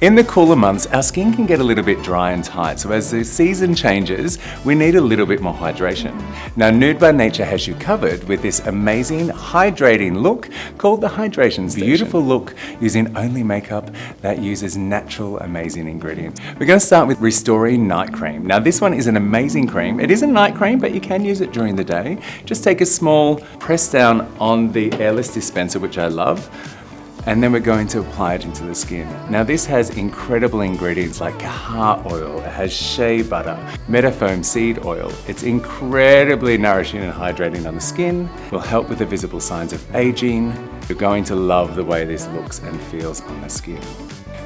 In the cooler months, our skin can get a little bit dry and tight, so as the season changes, we need a little bit more hydration. Now, Nude by Nature has you covered with this amazing hydrating look called the Hydration Station. Beautiful look using only makeup that uses natural, amazing ingredients. We're going to start with Restoring Night Cream. Now, this one is an amazing cream. It is a night cream, but you can use it during the day. Just take a small press down on the airless dispenser, which I love. And then we're going to apply it into the skin. Now this has incredible ingredients like kaha oil, it has shea butter, metafoam seed oil. It's incredibly nourishing and hydrating on the skin, will help with the visible signs of aging. You're going to love the way this looks and feels on the skin.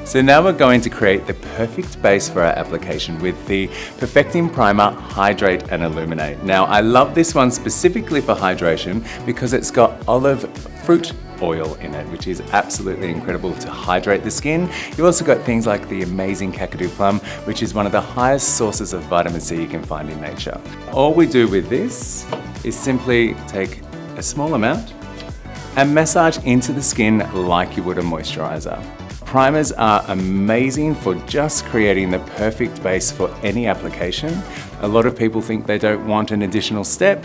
So now we're going to create the perfect base for our application with the Perfecting Primer Hydrate and Illuminate. Now I love this one specifically for hydration because it's got olive fruit oil in it, which is absolutely incredible to hydrate the skin. You've also got things like the amazing Kakadu plum, which is one of the highest sources of vitamin C you can find in nature. All we do with this is simply take a small amount and massage into the skin like you would a moisturizer. Primers are amazing for just creating the perfect base for any application. A lot of people think they don't want an additional step,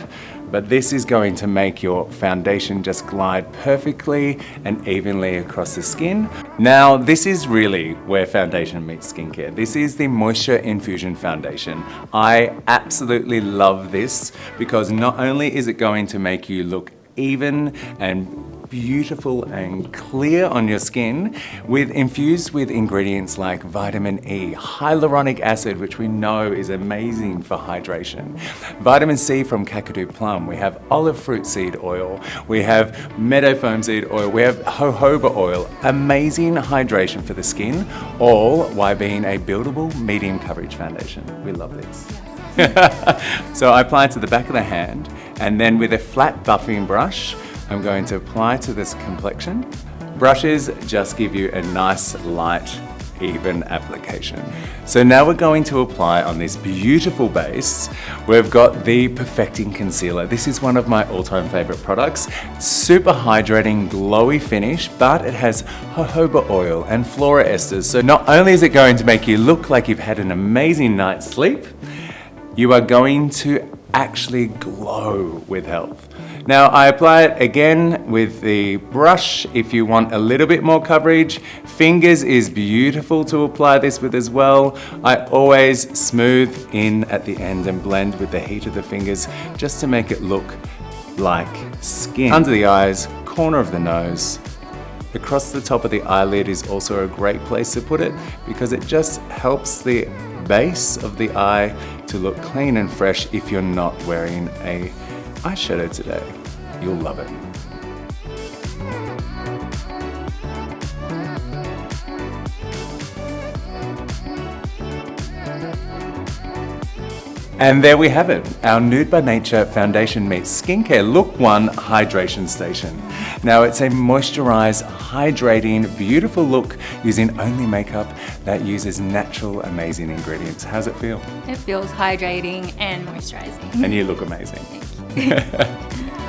but this is going to make your foundation just glide perfectly and evenly across the skin. Now, this is really where foundation meets skincare. This is the Moisture Infusion Foundation. I absolutely love this because not only is it going to make you look even and beautiful and clear on your skin, infused with ingredients like vitamin E, hyaluronic acid, which we know is amazing for hydration, vitamin C from Kakadu plum, we have olive fruit seed oil, we have meadowfoam seed oil, we have jojoba oil, amazing hydration for the skin, all while being a buildable medium coverage foundation. We love this. Yes. So I apply it to the back of the hand, and then with a flat buffing brush, I'm going to apply to this complexion. Brushes just give you a nice, light, even application. So now we're going to apply on this beautiful base. We've got the Perfecting Concealer. This is one of my all-time favorite products. Super hydrating, glowy finish, but it has jojoba oil and flora esters. So not only is it going to make you look like you've had an amazing night's sleep, you are going to actually glow with health. Now I apply it again with the brush if you want a little bit more coverage. Fingers is beautiful to apply this with as well. I always smooth in at the end and blend with the heat of the fingers just to make it look like skin. Under the eyes, corner of the nose, across the top of the eyelid is also a great place to put it because it just helps the base of the eye to look clean and fresh if you're not wearing a eyeshadow today. You'll love it. And there we have it, our Nude by Nature Foundation meets Skincare Look 1 Hydration Station. Now it's a moisturized, hydrating, beautiful look using only makeup that uses natural, amazing ingredients. How's it feel? It feels hydrating and moisturizing. And you look amazing. Thank you.